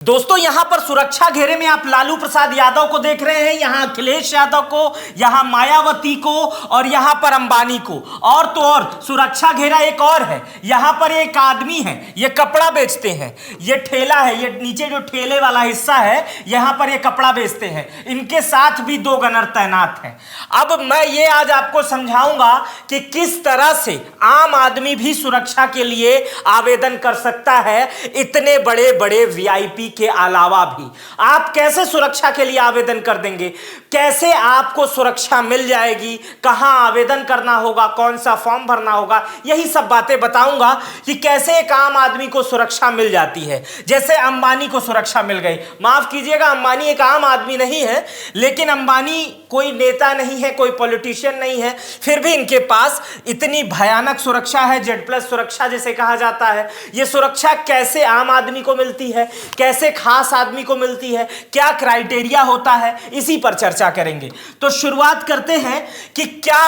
दोस्तों यहां पर सुरक्षा घेरे में आप लालू प्रसाद यादव को देख रहे हैं, यहां अखिलेश यादव को, यहां मायावती को और यहां पर अंबानी को। और तो और सुरक्षा घेरा एक और है, यहां पर एक आदमी है, ये कपड़ा बेचते हैं, ये ठेला है, ये नीचे जो ठेले वाला हिस्सा है यहां पर ये कपड़ा बेचते हैं, इनके साथ भी 2 गनर तैनात हैं। अब मैं ये आज आपको समझाऊंगा कि किस तरह से आम आदमी भी सुरक्षा के लिए आवेदन कर सकता है, इतने बड़े बड़े वीआईपी के अलावा भी। आप कैसे सुरक्षा के लिए आवेदन कर देंगे, कैसे आपको सुरक्षा मिल जाएगी, कहां आवेदन करना होगा, कौन सा फॉर्म भरना होगा, यही सब बातें बताऊंगा कि कैसे एक आम आदमी को सुरक्षा मिल जाती है। जैसे अंबानी को सुरक्षा मिल गई, माफ कीजिएगा अंबानी एक आम आदमी नहीं है, लेकिन अंबानी कोई नेता नहीं है, कोई पॉलिटिशियन नहीं है, फिर भी इनके पास इतनी भयानक सुरक्षा है, Z+ सुरक्षा जिसे कहा जाता है। यह सुरक्षा कैसे आम आदमी को मिलती है, कैसे खास आदमी को मिलती है, क्या क्राइटेरिया होता है, इसी पर चर्चा करेंगे। तो शुरुआत करते हैं कि क्या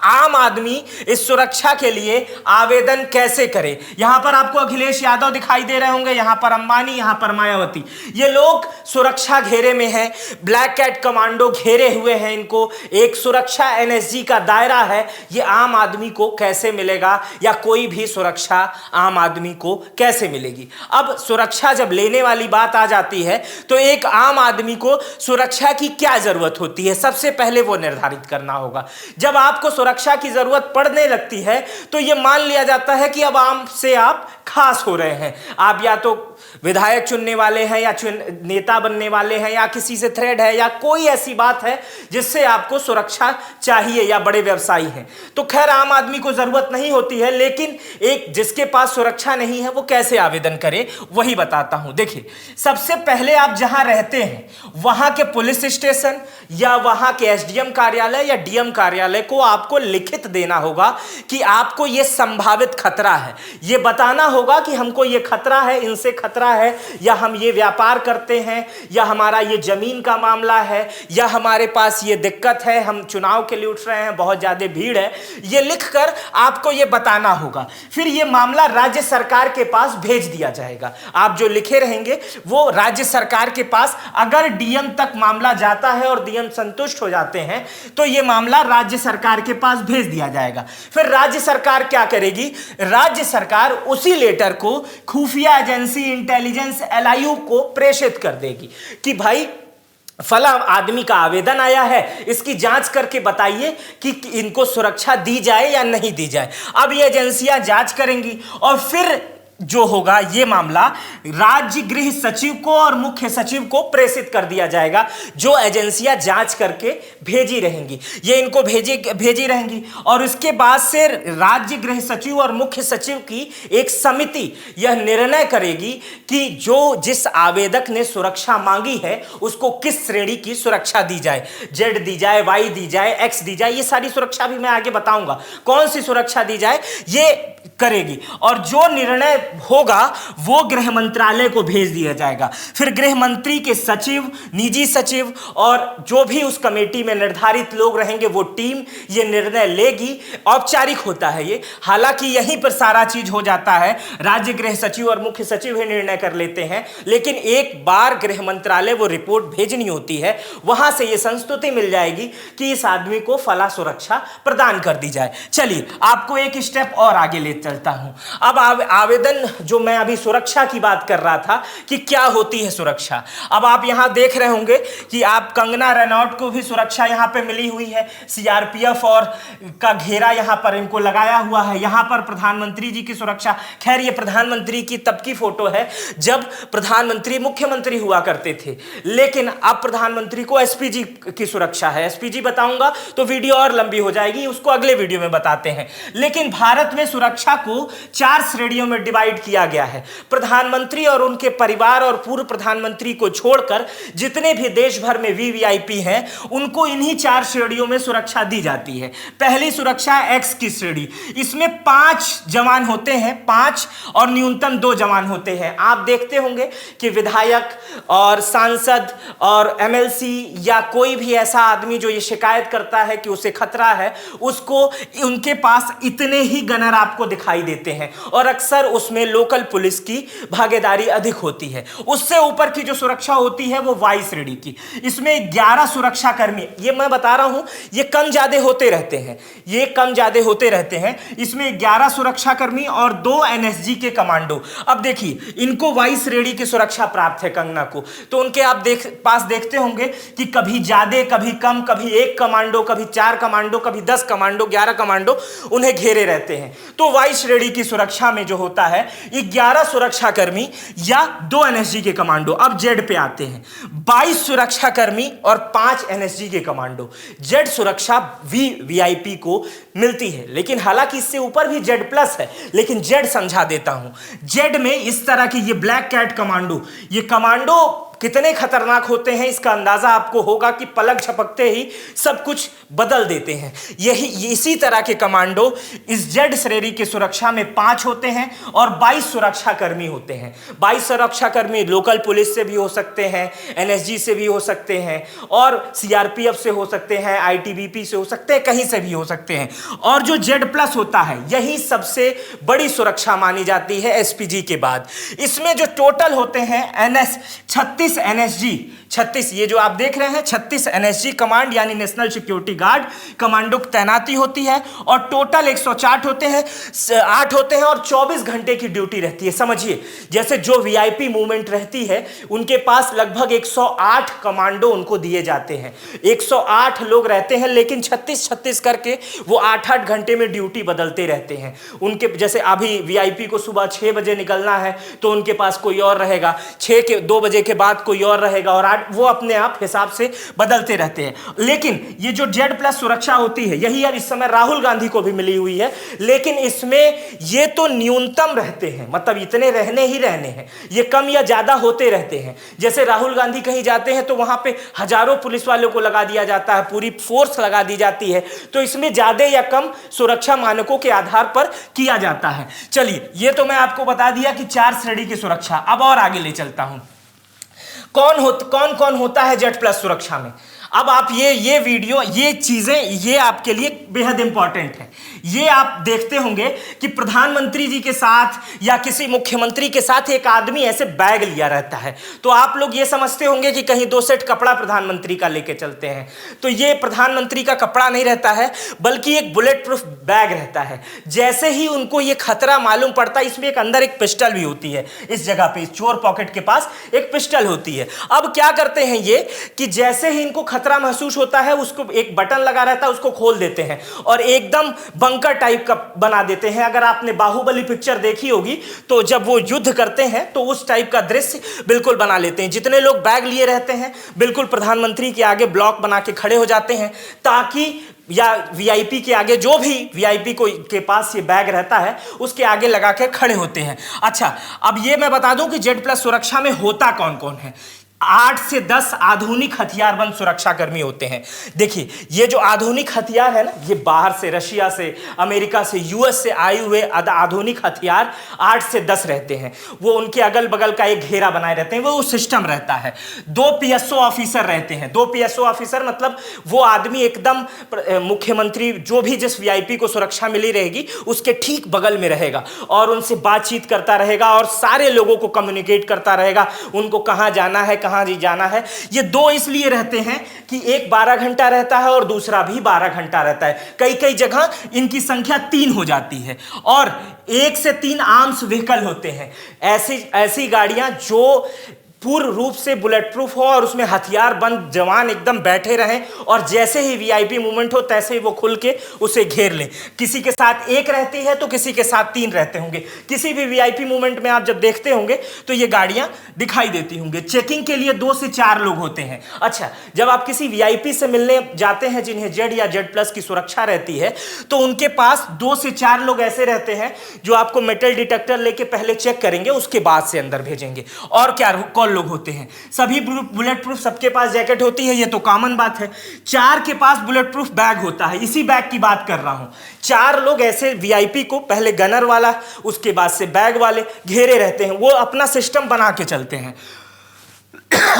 आम आदमी इस सुरक्षा के लिए आवेदन कैसे करे। यहां पर आपको अखिलेश यादव दिखाई दे रहे होंगे, यहां पर अंबानी, यहां पर मायावती, ये लोग सुरक्षा घेरे में हैं, ब्लैक कैट कमांडो घेरे हुए हैं इनको, एक सुरक्षा NSG का दायरा है। ये आम आदमी को कैसे मिलेगा या कोई भी सुरक्षा आम आदमी को कैसे मिलेगी। अब सुरक्षा जब लेने वाली बात आ जाती है तो एक आम आदमी को सुरक्षा की क्या जरूरत होती है, सबसे पहले वो निर्धारित करना होगा। जब आपको सुरक्षा की जरूरत पड़ने लगती है तो यह मान लिया जाता है कि अब आम से आप खास हो रहे हैं, आप या तो विधायक चुनने वाले हैं या नेता बनने वाले हैं या किसी से थ्रेड है या कोई ऐसी बात है जिससे आपको सुरक्षा चाहिए या बड़े व्यवसायी हैं। तो खैर आम आदमी को जरूरत नहीं होती है, लेकिन एक जिसके पास सुरक्षा नहीं है वो कैसे आवेदन करे वही बताता हूं। देखिए सबसे पहले आप जहां रहते हैं वहां के पुलिस स्टेशन या वहां के SDM कार्यालय या DM कार्यालय को आपको लिखित देना होगा कि आपको यह संभावित खतरा है, यह बताना होगा कि हमको यह खतरा है, इनसे खतरा है, या हम ये व्यापार करते हैं, या हमारा ये जमीन का मामला है, या हमारे पास ये दिक्कत है, हम चुनाव के लिए उठ रहे हैं, बहुत ज्यादा भीड़ है, ये लिखकर आपको ये बताना होगा। फिर ये मामला राज्य सरकार के पास भेज दिया जाएगा। आप जो लिखे रहेंगे वो राज्य सरकार के पास, अगर DM तक मामला जाता है और DM संतुष्ट हो जाते हैं तो ये मामला राज्य सरकार के पास भेज दिया जाएगा। फिर राज्य सरकार क्या करेगी, राज्य सरकार उसी लेटर को खुफिया एजेंसी इंटेलिजेंस LIU को प्रेषित कर देगी कि भाई फला आदमी का आवेदन आया है, इसकी जांच करके बताइए कि इनको सुरक्षा दी जाए या नहीं दी जाए। अब ये एजेंसियां जांच करेंगी और फिर जो होगा ये मामला राज्य गृह सचिव को और मुख्य सचिव को प्रेषित कर दिया जाएगा, जो एजेंसियां जांच करके भेजी रहेंगी, ये इनको भेजी रहेंगी। और उसके बाद से राज्य गृह सचिव और मुख्य सचिव की एक समिति यह निर्णय करेगी कि जिस आवेदक ने सुरक्षा मांगी है उसको किस श्रेणी की सुरक्षा दी जाए, Z दी जाए, Y दी जाए, X दी जाए, ये सारी सुरक्षा भी मैं आगे बताऊंगा कौन सी सुरक्षा दी जाए, ये करेगी। और जो निर्णय होगा वो गृह मंत्रालय को भेज दिया जाएगा। फिर गृह मंत्री के सचिव, निजी सचिव और जो भी उस कमेटी में निर्धारित लोग रहेंगे वो टीम ये निर्णय लेगी। औपचारिक होता है ये, हालांकि यहीं पर सारा चीज हो जाता है, राज्य गृह सचिव और मुख्य सचिव ही निर्णय कर लेते हैं, लेकिन एक बार गृह मंत्रालय वो रिपोर्ट भेजनी होती है, वहां से ये संस्तुति मिल जाएगी कि इस आदमी को फला सुरक्षा प्रदान कर दी जाए। चलिए आपको एक स्टेप और आगे ले चलता हूं। अब आवेदन जो मैं अभी सुरक्षा की बात कर रहा था कि क्या होती है सुरक्षा, अब आप यहां देख रहे होंगे कि आप कंगना रनौत को भी सुरक्षा यहां पे मिली हुई है, CRPF और का घेरा यहां पर इनको लगाया हुआ है। यहां पर प्रधानमंत्री जी की सुरक्षा, खैर ये प्रधानमंत्री की तब की फोटो है जब प्रधानमंत्री मुख्यमंत्री हुआ करते थे, लेकिन अब प्रधानमंत्री को SPG की सुरक्षा है। SPG बताऊंगा तो वीडियो और लंबी हो जाएगी, उसको अगले वीडियो में बताते हैं। लेकिन भारत में सुरक्षा को 4 श्रेणियों में डिवाइड किया गया है। प्रधानमंत्री और उनके परिवार और पूर्व प्रधानमंत्री को छोड़कर जितने भी देश भर में VVIP हैं उनको इन्हीं 4 श्रेणियों में सुरक्षा दी जाती है। पहली सुरक्षा X की श्रेणी, इसमें 5 जवान होते हैं, 5 और न्यूनतम 2 जवान होते हैं। आप देखते होंगे कि विधायक और सांसद और MLC या कोई भी ऐसा आदमी जो ये शिकायत करता है कि उसे खतरा है, उसको उनके पास इतने ही गनर आपको दिखाई देते हैं और अक्सर उस उसमें लोकल पुलिस की भागीदारी अधिक होती है। उससे ऊपर की जो सुरक्षा होती है वो वायु श्रेणी की, इसमें 11 सुरक्षा कर्मी, ये मैं बता रहा हूं ये कम ज्यादा होते रहते हैं, ये कम ज्यादा होते रहते हैं। इसमें 11 सुरक्षा कर्मी और 2 एनएसजी के कमांडो। अब देखिए इनको वायु श्रेणी की सुरक्षा प्राप्त है कंगना को, तो उनके आप पास देखते होंगे कि कभी ज्यादा कभी कम, कभी 1 कमांडो, कभी 4 कमांडो, कभी 10 कमांडो, 11 कमांडो उन्हें घेरे रहते हैं। तो वायु श्रेणी की सुरक्षा में जो होता है 11 सुरक्षा कर्मी या 2 एनएसजी के कमांडो। अब जेड पे आते हैं, 22 सुरक्षा कर्मी और 5 एनएसजी के कमांडो। जेड सुरक्षा वीआईपी को मिलती है, लेकिन हालांकि इससे ऊपर भी जेड प्लस है, लेकिन जेड समझा देता हूं। जेड में इस तरह की ये ब्लैक कैट कमांडो, ये कमांडो कितने खतरनाक होते हैं इसका अंदाजा आपको होगा कि पलक झपकते ही सब कुछ बदल देते हैं। इसी तरह के कमांडो इस जेड श्रेणी की सुरक्षा में 5 होते हैं और 22 सुरक्षा कर्मी होते हैं। 22 सुरक्षा कर्मी लोकल पुलिस से भी हो सकते हैं, एनएसजी से भी हो सकते हैं, और सीआरपीएफ से हो सकते हैं, आईटीबीपी से हो सकते हैं, कहीं से भी हो सकते हैं। और जो जेड प्लस होता है यही सबसे बड़ी सुरक्षा मानी जाती है एसपीजी के बाद। इसमें जो टोटल होते हैं 36 एनएसजी, 36, ये जो आप देख रहे हैं 36 एनएसजी कमांड यानी नेशनल सिक्योरिटी गार्ड कमांडो की तैनाती होती है, और टोटल 108 होते हैं, 8 होते हैं और 24 घंटे की ड्यूटी रहती है। समझिए जैसे जो वीआईपी मूवमेंट रहती है उनके पास लगभग 108 कमांडो उनको दिए जाते हैं, 108 लोग रहते हैं, लेकिन 36 करके वो 8-8 घंटे में ड्यूटी बदलते रहते हैं उनके। जैसे अभी वीआईपी को सुबह 6 बजे निकलना है तो उनके पास कोई और रहेगा, 2 बजे के बाद कोई और रहेगा, और वो अपने आप हिसाब से बदलते रहते हैं। लेकिन ये जो जेड प्लस सुरक्षा होती है यही अब इस समय राहुल गांधी को भी मिली हुई है, लेकिन इसमें ये तो न्यूनतम रहते हैं, मतलब इतने रहने ही रहने हैं, ये कम या ज्यादा होते रहते हैं। जैसे राहुल गांधी कहीं जाते हैं तो वहां पे हजारों पुलिस वालों को लगा दिया जाता है, पूरी फोर्स लगा दी जाती है, तो इसमें ज्यादा या कम सुरक्षा मानकों के आधार पर किया जाता है। चलिए ये तो मैं आपको बता दिया कि 4 श्रेणी की सुरक्षा। अब और आगे ले चलता हूं, कौन कौन होता है जेड प्लस सुरक्षा में। अब आप ये वीडियो, ये चीजें ये आपके लिए बेहद इंपॉर्टेंट है। ये आप देखते होंगे कि प्रधानमंत्री जी के साथ या किसी मुख्यमंत्री के साथ एक आदमी ऐसे बैग लिया रहता है, तो आप लोग ये समझते होंगे कि कहीं 2 सेट कपड़ा प्रधानमंत्री का लेके चलते हैं। तो ये प्रधानमंत्री का कपड़ा नहीं रहता है, बल्कि एक बुलेट प्रूफ बैग रहता है। जैसे ही उनको ये खतरा मालूम पड़ता है, इसमें एक अंदर एक पिस्टल भी होती है, इस जगह पे चोर पॉकेट के पास एक पिस्टल होती है। अब क्या करते हैं ये कि जैसे ही इनको खतरा महसूस होता है, उसको एक बटन लगा रहता है, उसको खोल देते हैं और एकदम बंकर टाइप का बना देते हैं। अगर आपने बाहुबली पिक्चर देखी होगी तो जब वो युद्ध करते हैं तो उस टाइप का दृश्य बिल्कुल बना लेते हैं। जितने लोग बैग लिए रहते हैं बिल्कुल प्रधानमंत्री के आगे ब्लॉक बना के खड़े हो जाते हैं, ताकि या वीआईपी के आगे, जो भी वीआईपी को के पास ये बैग रहता है उसके आगे लगा के खड़े होते हैं। अच्छा, अब ये मैं बता दूं कि जेड प्लस सुरक्षा में होता कौन कौन है। 8 से 10 आधुनिक हथियारबंद सुरक्षा कर्मी होते हैं। देखिए ये जो आधुनिक हथियार है ना, ये बाहर से, रशिया से, अमेरिका से, यूएस से आए हुए आधुनिक हथियार 8 से 10 रहते हैं। वो उनके अगल बगल का एक घेरा बनाए रहते हैं, वो सिस्टम रहता है। 2 पीएसओ ऑफिसर रहते हैं। 2 पीएसओ ऑफिसर मतलब वो आदमी एकदम मुख्यमंत्री, जो भी जिस वीआईपी को सुरक्षा मिली रहेगी उसके ठीक बगल में रहेगा और उनसे बातचीत करता रहेगा और सारे लोगों को कम्युनिकेट करता रहेगा, उनको कहाँ जाना है, कहाँ जी जाना है। ये 2 इसलिए रहते हैं कि एक 12 घंटा रहता है और दूसरा भी 12 घंटा रहता है। कई कई जगह इनकी संख्या 3 हो जाती है। और 1 से 3 आर्म्स व्हीकल होते हैं, ऐसी गाड़ियां जो पूर्ण रूप से बुलेट प्रूफ हो और उसमें हथियार बंद जवान एकदम बैठे रहें, और जैसे ही वीआईपी मूवमेंट हो तैसे ही वो खुल के उसे घेर लें। किसी के साथ 1 रहती है तो किसी के साथ 3 रहते होंगे। किसी भी वीआईपी मूवमेंट में आप जब देखते होंगे तो ये गाड़ियां दिखाई देती होंगे। चेकिंग के लिए 2 से 4 लोग होते हैं। अच्छा, जब आप किसी वीआईपी से मिलने जाते हैं जिन्हें जेड या जेड प्लस की सुरक्षा रहती है, तो उनके पास 2 से 4 लोग ऐसे रहते हैं जो आपको मेटल डिटेक्टर लेके पहले चेक करेंगे, उसके बाद से अंदर भेजेंगे। और क्या लोग होते हैं, सभी बुलेट प्रूफ, सबके पास जैकेट होती है, ये तो कॉमन बात है। 4 के पास बुलेट प्रूफ बैग होता है, इसी बैग की बात कर रहा हूं। 4 लोग ऐसे वीआईपी को, पहले गनर वाला, उसके बाद से बैग वाले घेरे रहते हैं। वो अपना सिस्टम बना के चलते हैं।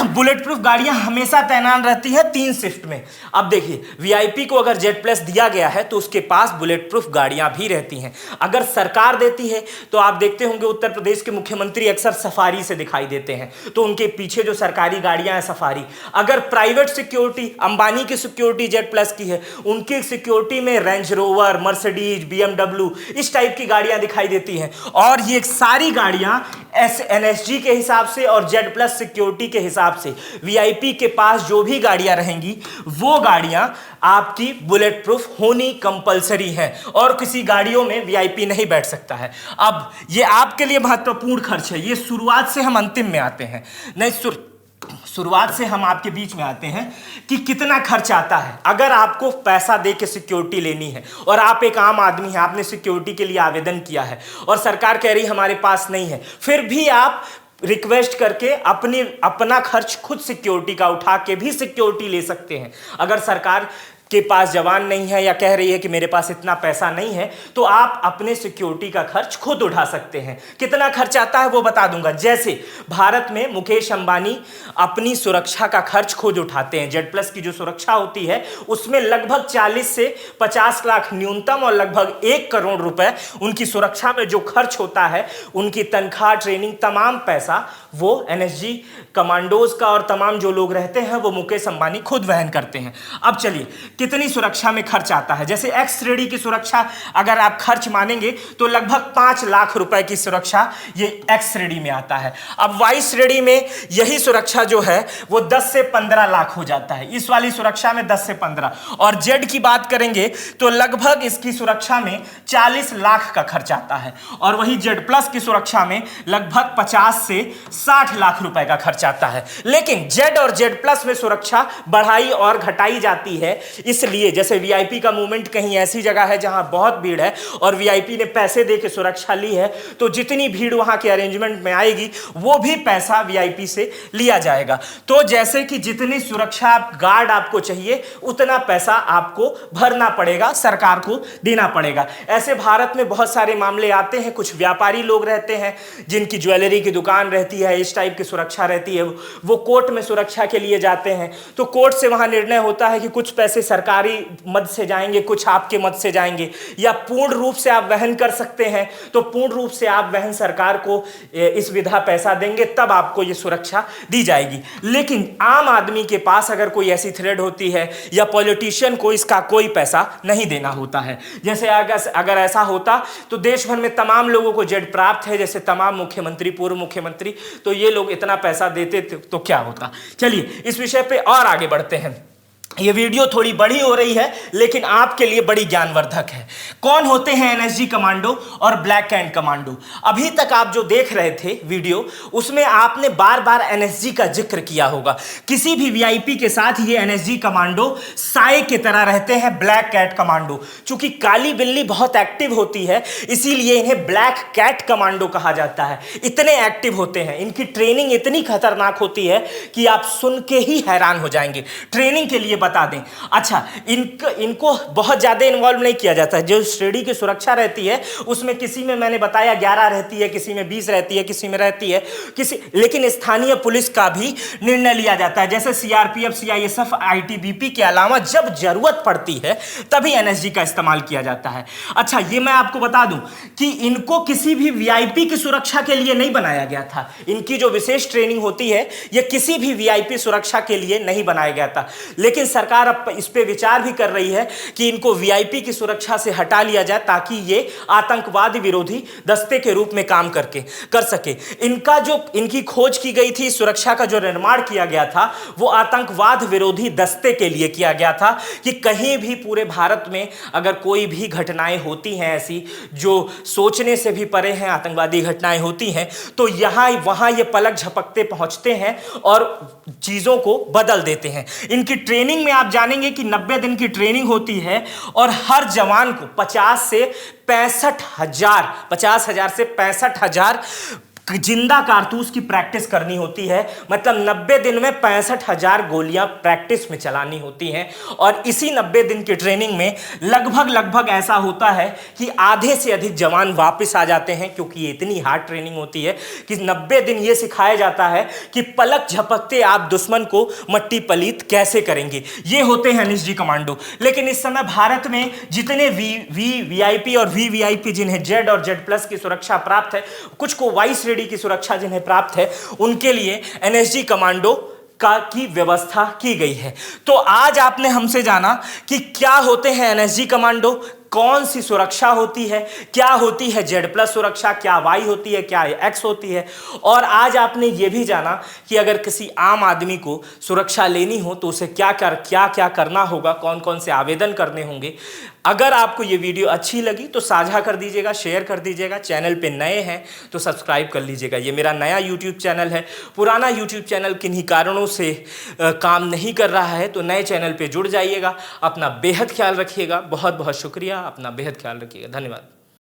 बुलेट प्रूफ गाड़ियां हमेशा तैनात रहती हैं 3 शिफ्ट में। अब देखिए, वीआईपी को अगर जेड प्लस दिया गया है तो उसके पास बुलेट प्रूफ गाड़ियां भी रहती हैं। अगर सरकार देती है तो आप देखते होंगे उत्तर प्रदेश के मुख्यमंत्री अक्सर सफारी से दिखाई देते हैं, तो उनके पीछे जो सरकारी गाड़ियां हैं सफारी। अगर प्राइवेट सिक्योरिटी, अंबानी की सिक्योरिटी जेड प्लस की है, उनकी सिक्योरिटी में रेंज रोवर, मर्सिडीज, बीएमडब्ल्यू इस टाइप की गाड़ियां दिखाई देती हैं। और ये सारी गाड़ियां एनएसजी के हिसाब से और जेड प्लस सिक्योरिटी के हिसाब से वीआईपी के पास जो भी गाड़ियां रहेंगी वो गाड़ियां आपकी बुलेट प्रूफ होनी कंपलसरी है, और किसी गाड़ियों में वीआईपी नहीं बैठ सकता है। अब ये आपके लिए महत्वपूर्ण खर्च है। ये शुरुआत से हम अंतिम में आते हैं, नहीं शुरुआत से हम आपके बीच में आते हैं कि कितना खर्च आता है अगर आपको पैसा दे के सिक्योरिटी लेनी है, और आप एक आम आदमी हैं, आपने सिक्योरिटी के लिए आवेदन किया है और सरकार कह रही हमारे पास नहीं है, फिर भी आप रिक्वेस्ट करके अपना खर्च खुद सिक्योरिटी का उठा के भी सिक्योरिटी ले सकते हैं। अगर सरकार के पास जवान नहीं है या कह रही है कि मेरे पास इतना पैसा नहीं है, तो आप अपने सिक्योरिटी का खर्च खुद उठा सकते हैं। कितना खर्च आता है वो बता दूंगा। जैसे भारत में मुकेश अंबानी अपनी सुरक्षा का खर्च खुद उठाते हैं। जेड प्लस की जो सुरक्षा होती है उसमें लगभग 40 से 50 लाख न्यूनतम और लगभग 1 करोड़ रुपए उनकी सुरक्षा में जो खर्च होता है, उनकी तनख्वाह, ट्रेनिंग, तमाम पैसा वो एनएसजी कमांडोज का और तमाम जो लोग रहते हैं वो मुकेश अंबानी खुद वहन करते हैं। अब चलिए, कितनी सुरक्षा में खर्च आता है। जैसे एक्स श्रेणी की सुरक्षा अगर आप खर्च मानेंगे तो लगभग 5 लाख रुपए की सुरक्षा ये एक्स श्रेणी में आता है। अब वाई श्रेणी में यही सुरक्षा जो है वो 10 से 15 लाख हो जाता है। इस वाली सुरक्षा में 10 से 15, और जेड की बात करेंगे तो लगभग इसकी सुरक्षा में 40 लाख का खर्च आता है, और वही जेड प्लस की सुरक्षा में लगभग 50 से 60 लाख रुपए का खर्च आता है। लेकिन जेड और जेड प्लस में सुरक्षा बढ़ाई और घटाई जाती है, इसलिए जैसे वीआईपी का मूवमेंट कहीं ऐसी जगह है जहां बहुत भीड़ है और वीआईपी ने पैसे दे के सुरक्षा ली है, तो जितनी भीड़ वहां के अरेंजमेंट में आएगी वो भी पैसा वीआईपी से लिया जाएगा। तो जैसे कि जितनी सुरक्षा गार्ड आपको चाहिए उतना पैसा आपको भरना पड़ेगा, सरकार को देना पड़ेगा। ऐसे भारत में बहुत सारे मामले आते हैं। कुछ व्यापारी लोग रहते हैं जिनकी ज्वेलरी की दुकान रहती है, इस टाइप की सुरक्षा रहती है, वो कोर्ट में सुरक्षा के लिए जाते हैं, तो कोर्ट से वहां निर्णय होता है कि कुछ पैसे सरकारी मद से जाएंगे, कुछ आपके मद से जाएंगे, या पूर्ण रूप से आप वहन कर सकते हैं तो पूर्ण रूप से आप वहन सरकार को इस विधा पैसा देंगे, तब आपको ये सुरक्षा दी जाएगी। लेकिन आम आदमी के पास अगर कोई ऐसी थ्रेड होती है या पॉलिटिशियन को इसका कोई पैसा नहीं देना होता है। जैसे अगर ऐसा होता तो देश भर में तमाम लोगों को जेड प्राप्त है, जैसे तमाम मुख्यमंत्री, पूर्व मुख्यमंत्री, तो ये लोग इतना पैसा देते तो क्या होता। चलिए इस विषय पे और आगे बढ़ते हैं। ये वीडियो थोड़ी बड़ी हो रही है लेकिन आपके लिए बड़ी ज्ञानवर्धक है। कौन होते हैं एनएसजी कमांडो और ब्लैक कैंट कमांडो? अभी तक आप जो देख रहे थे वीडियो, उसमें आपने बार बार एनएसजी का जिक्र किया होगा। किसी भी वीआईपी के साथ ये एनएसजी कमांडो साए की तरह रहते हैं। ब्लैक कैट कमांडो, चूंकि काली बिल्ली बहुत एक्टिव होती है इसीलिए इन्हें ब्लैक कैट कमांडो कहा जाता है। इतने एक्टिव होते हैं, इनकी ट्रेनिंग इतनी खतरनाक होती है कि आप सुन के ही हैरान हो जाएंगे। ट्रेनिंग के लिए बता दें, अच्छा इनको बहुत ज्यादा इन्वॉल्व नहीं किया जाता है। जो श्रेणी की सुरक्षा रहती है उसमें किसी में मैंने बताया 11 रहती है, किसी में 20 रहती है, किसी में रहती है लेकिन स्थानीय पुलिस का भी निर्णय लिया जाता है। जैसे सीआरपीएफ, सीआईएसएफ, आईटीबीपी के अलावा जब जरूरत पड़ती है तभी एनएसजी का इस्तेमाल किया जाता है। अच्छा, ये मैं आपको बता दूं कि इनको किसी भी वीआईपी की सुरक्षा के लिए नहीं बनाया गया था। इनकी जो विशेष ट्रेनिंग होती है ये किसी भी वीआईपी सुरक्षा के लिए नहीं बनाया गया था। लेकिन सरकार अब इस पे विचार भी कर रही है कि इनको वीआईपी की सुरक्षा से हटा लिया जाए ताकि ये आतंकवाद विरोधी दस्ते के रूप में काम कर सके। इनकी खोज की गई थी, सुरक्षा का जो निर्माण किया गया था वो आतंकवाद विरोधी दस्ते के लिए किया गया था कि कहीं भी पूरे भारत में अगर कोई भी घटनाएं होती हैं ऐसी जो सोचने से भी परे हैं, आतंकवादी घटनाएं होती हैं, तो यहां वहां ये पलक झपकते पहुंचते हैं और चीजों को बदल देते हैं। इनकी ट्रेनिंग में आप जानेंगे कि 90 दिन की ट्रेनिंग होती है और हर जवान को 50,000 से 65,000 जिंदा कारतूस की प्रैक्टिस करनी होती है। मतलब 90 दिन में 65,000 गोलियां प्रैक्टिस में चलानी होती हैं। और इसी 90 दिन की ट्रेनिंग में लगभग ऐसा होता है कि आधे से अधिक जवान वापस आ जाते हैं, क्योंकि ये इतनी हार्ड ट्रेनिंग होती है कि 90 दिन ये सिखाया जाता है कि पलक झपकते आप दुश्मन को मट्टी पलीत कैसे करेंगे। ये होते हैं एनएसजी कमांडो। लेकिन इस समय भारत में जितने वीआईपी और वीवीआईपी जिन्हें जेड और जेड प्लस की सुरक्षा प्राप्त है, कुछ को वाई श्रेणी की सुरक्षा जिन्हें प्राप्त है, उनके लिए एनएसजी कमांडो की व्यवस्था की गई है। तो आज आपने हमसे जाना कि क्या होते हैं एनएसजी कमांडो, कौन सी सुरक्षा होती है, क्या होती है जेड प्लस सुरक्षा, क्या वाई होती है, क्या एक्स होती है। और आज आपने ये भी जाना कि अगर किसी आम आदमी को सुरक्षा लेनी हो तो उसे क्या क्या करना होगा, कौन कौन से आवेदन करने होंगे। अगर आपको ये वीडियो अच्छी लगी तो साझा कर दीजिएगा, शेयर कर दीजिएगा। चैनल पे नए हैं तो सब्सक्राइब कर लीजिएगा। ये मेरा नया यूट्यूब चैनल है। पुराना यूट्यूब चैनल किन्हीं कारणों से काम नहीं कर रहा है, तो नए चैनल पे जुड़ जाइएगा। अपना बेहद ख्याल रखिएगा। बहुत बहुत शुक्रिया। अपना बेहद ख्याल रखिएगा। धन्यवाद।